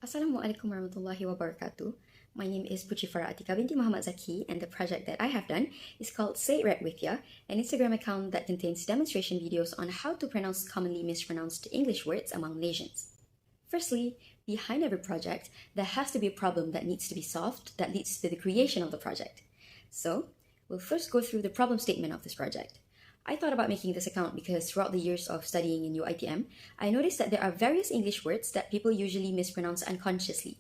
Assalamualaikum warahmatullahi wabarakatuh. My name is Puchifara Atika binti Muhammad Zaki, and the project that I have done is called Say It Right With Ya, an Instagram account that contains demonstration videos on how to pronounce commonly mispronounced English words among Malaysians. Firstly, behind every project, there has to be a problem that needs to be solved that leads to the creation of the project. So, we'll first go through the problem statement of this project. I thought about making this account because throughout the years of studying in UITM, I noticed that there are various English words that people usually mispronounce unconsciously.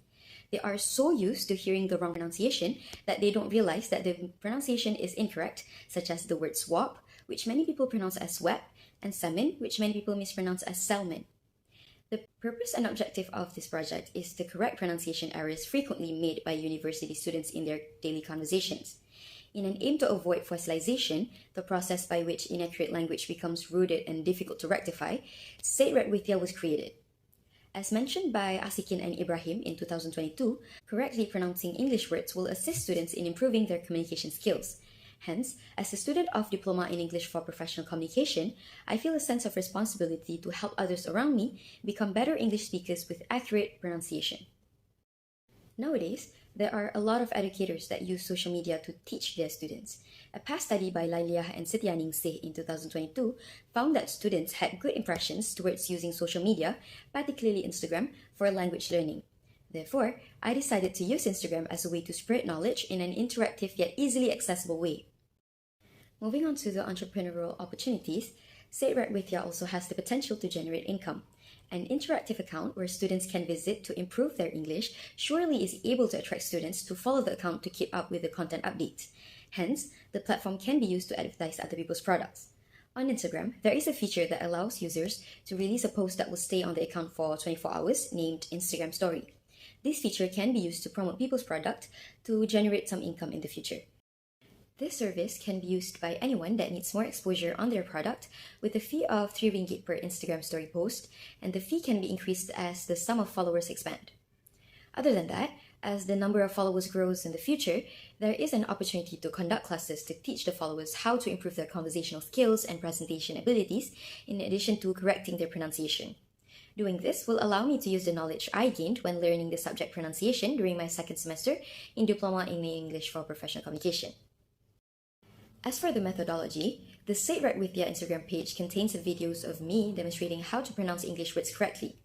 They are so used to hearing the wrong pronunciation that they don't realize that the pronunciation is incorrect, such as the word swap, which many people pronounce as swap, and salmon, which many people mispronounce as salmon. The purpose and objective of this project is to correct pronunciation errors frequently made by university students in their daily conversations. In an aim to avoid fossilization, the process by which inaccurate language becomes rooted and difficult to rectify, Say It Right With Ya was created. As mentioned by Asikin and Ibrahim in 2022, correctly pronouncing English words will assist students in improving their communication skills. Hence, as a student of Diploma in English for Professional Communication, I feel a sense of responsibility to help others around me become better English speakers with accurate pronunciation. Nowadays, there are a lot of educators that use social media to teach their students. A past study by Lailiah and Sitiya Ningsih in 2022 found that students had good impressions towards using social media, particularly Instagram, for language learning. Therefore, I decided to use Instagram as a way to spread knowledge in an interactive yet easily accessible way. Moving on to the entrepreneurial opportunities, Say It Right With Ya also has the potential to generate income. An interactive account where students can visit to improve their English surely is able to attract students to follow the account to keep up with the content updates. Hence, the platform can be used to advertise other people's products. On Instagram, there is a feature that allows users to release a post that will stay on the account for 24 hours named Instagram Story. This feature can be used to promote people's product to generate some income in the future. This service can be used by anyone that needs more exposure on their product with a fee of 3 ringgit per Instagram story post, and the fee can be increased as the sum of followers expand. Other than that, as the number of followers grows in the future, there is an opportunity to conduct classes to teach the followers how to improve their conversational skills and presentation abilities, in addition to correcting their pronunciation. Doing this will allow me to use the knowledge I gained when learning the subject pronunciation during my second semester in Diploma in English for Professional Communication. As for the methodology, the Say It Right With Ya Instagram page contains videos of me demonstrating how to pronounce English words correctly.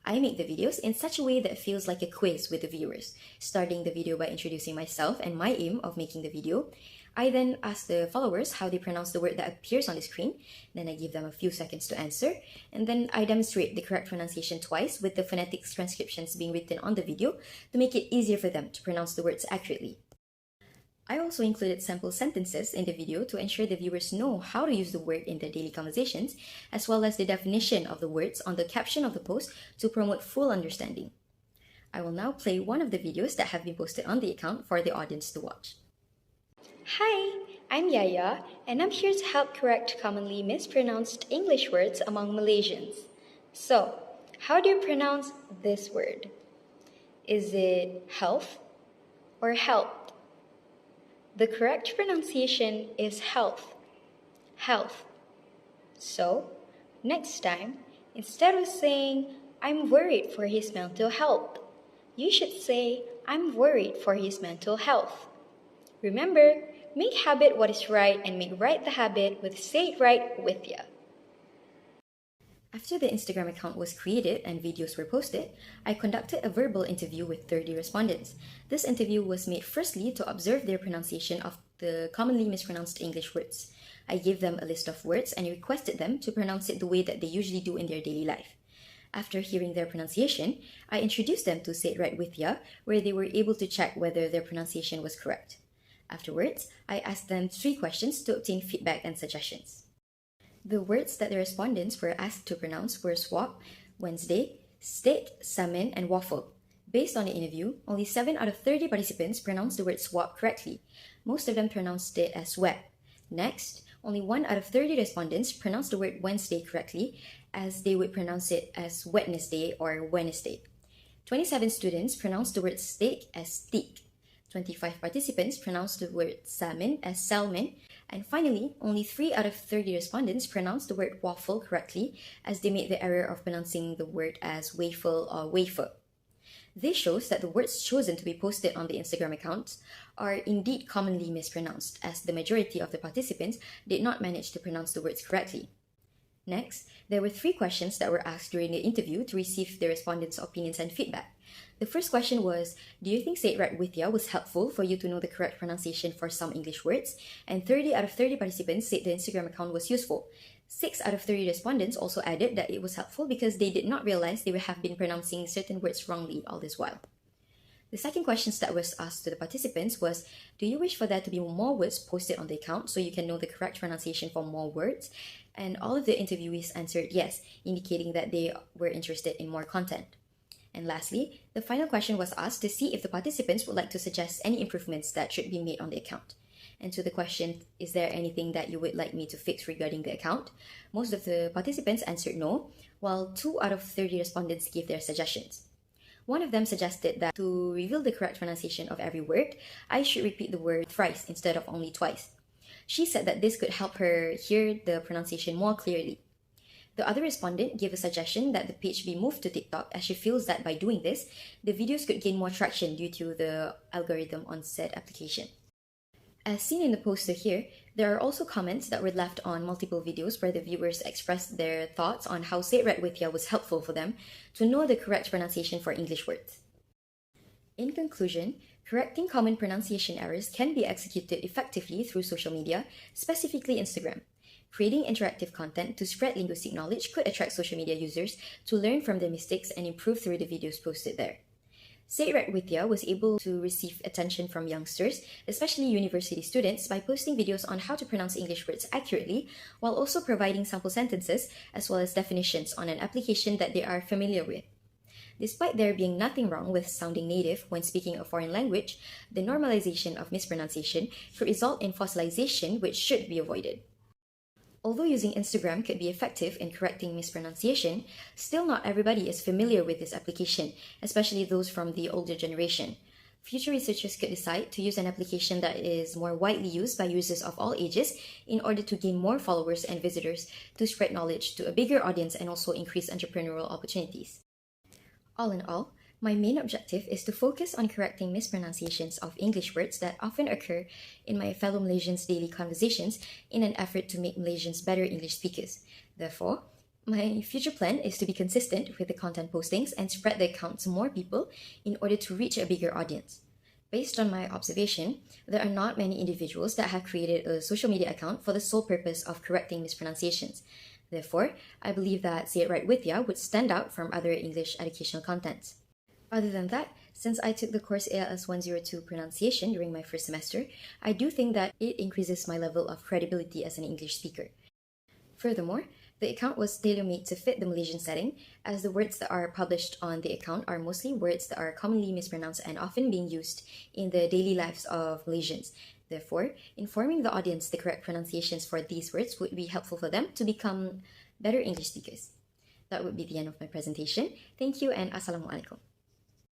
I make the videos in such a way that feels like a quiz with the viewers, starting the video by introducing myself and my aim of making the video. I then ask the followers how they pronounce the word that appears on the screen, then I give them a few seconds to answer, and then I demonstrate the correct pronunciation twice with the phonetics transcriptions being written on the video to make it easier for them to pronounce the words accurately. I also included sample sentences in the video to ensure the viewers know how to use the word in their daily conversations, as well as the definition of the words on the caption of the post to promote full understanding. I will now play one of the videos that have been posted on the account for the audience to watch. Hi, I'm Yaya, and I'm here to help correct commonly mispronounced English words among Malaysians. So, how do you pronounce this word? Is it health or health? The correct pronunciation is health. Health. So, next time, instead of saying, I'm worried for his mental health, you should say, I'm worried for his mental health. Remember, make habit what is right and make right the habit with Say It Right With Ya. After the Instagram account was created and videos were posted, I conducted a verbal interview with 30 respondents. This interview was made firstly to observe their pronunciation of the commonly mispronounced English words. I gave them a list of words and requested them to pronounce it the way that they usually do in their daily life. After hearing their pronunciation, I introduced them to Say It Right With Ya, where they were able to check whether their pronunciation was correct. Afterwards, I asked them 3 questions to obtain feedback and suggestions. The words that the respondents were asked to pronounce were swap, Wednesday, steak, salmon, and waffle. Based on the interview, only 7 out of 30 participants pronounced the word swap correctly. Most of them pronounced it as web. Next, only 1 out of 30 respondents pronounced the word Wednesday correctly, as they would pronounce it as Wednesday or Wednesday. 27 students pronounced the word steak as steak. 25 participants pronounced the word salmon as salmon, and finally, only 3 out of 30 respondents pronounced the word waffle correctly, as they made the error of pronouncing the word as waffle or wafer. This shows that the words chosen to be posted on the Instagram accounts are indeed commonly mispronounced, as the majority of the participants did not manage to pronounce the words correctly. Next, there were 3 questions that were asked during the interview to receive the respondents' opinions and feedback. The first question was, do you think Say It Right With Ya was helpful for you to know the correct pronunciation for some English words? And 30 out of 30 participants said the Instagram account was useful. 6 out of 30 respondents also added that it was helpful because they did not realize they would have been pronouncing certain words wrongly all this while. The second question that was asked to the participants was, do you wish for there to be more words posted on the account so you can know the correct pronunciation for more words? And all of the interviewees answered yes, indicating that they were interested in more content. And lastly, the final question was asked to see if the participants would like to suggest any improvements that should be made on the account. And to the question, is there anything that you would like me to fix regarding the account? Most of the participants answered no, while 2 out of 30 respondents gave their suggestions. One of them suggested that to reveal the correct pronunciation of every word, I should repeat the word thrice instead of only twice. She said that this could help her hear the pronunciation more clearly. The other respondent gave a suggestion that the page be moved to TikTok, as she feels that by doing this, the videos could gain more traction due to the algorithm on said application. As seen in the poster here, there are also comments that were left on multiple videos where the viewers expressed their thoughts on how Say It Right With Ya was helpful for them to know the correct pronunciation for English words. In conclusion, correcting common pronunciation errors can be executed effectively through social media, specifically Instagram. Creating interactive content to spread linguistic knowledge could attract social media users to learn from their mistakes and improve through the videos posted there. Say It Right With Ya was able to receive attention from youngsters, especially university students, by posting videos on how to pronounce English words accurately, while also providing sample sentences as well as definitions on an application that they are familiar with. Despite there being nothing wrong with sounding native when speaking a foreign language, the normalization of mispronunciation could result in fossilization, which should be avoided. Although using Instagram could be effective in correcting mispronunciation, still not everybody is familiar with this application, especially those from the older generation. Future researchers could decide to use an application that is more widely used by users of all ages in order to gain more followers and visitors to spread knowledge to a bigger audience and also increase entrepreneurial opportunities. All in all, my main objective is to focus on correcting mispronunciations of English words that often occur in my fellow Malaysians' daily conversations in an effort to make Malaysians better English speakers. Therefore, my future plan is to be consistent with the content postings and spread the account to more people in order to reach a bigger audience. Based on my observation, there are not many individuals that have created a social media account for the sole purpose of correcting mispronunciations. Therefore, I believe that Say It Right With Ya would stand out from other English educational contents. Other than that, since I took the course ALS 102 pronunciation during my first semester, I do think that it increases my level of credibility as an English speaker. Furthermore, the account was tailor-made to fit the Malaysian setting, as the words that are published on the account are mostly words that are commonly mispronounced and often being used in the daily lives of Malaysians. Therefore, informing the audience the correct pronunciations for these words would be helpful for them to become better English speakers. That would be the end of my presentation. Thank you and Assalamualaikum.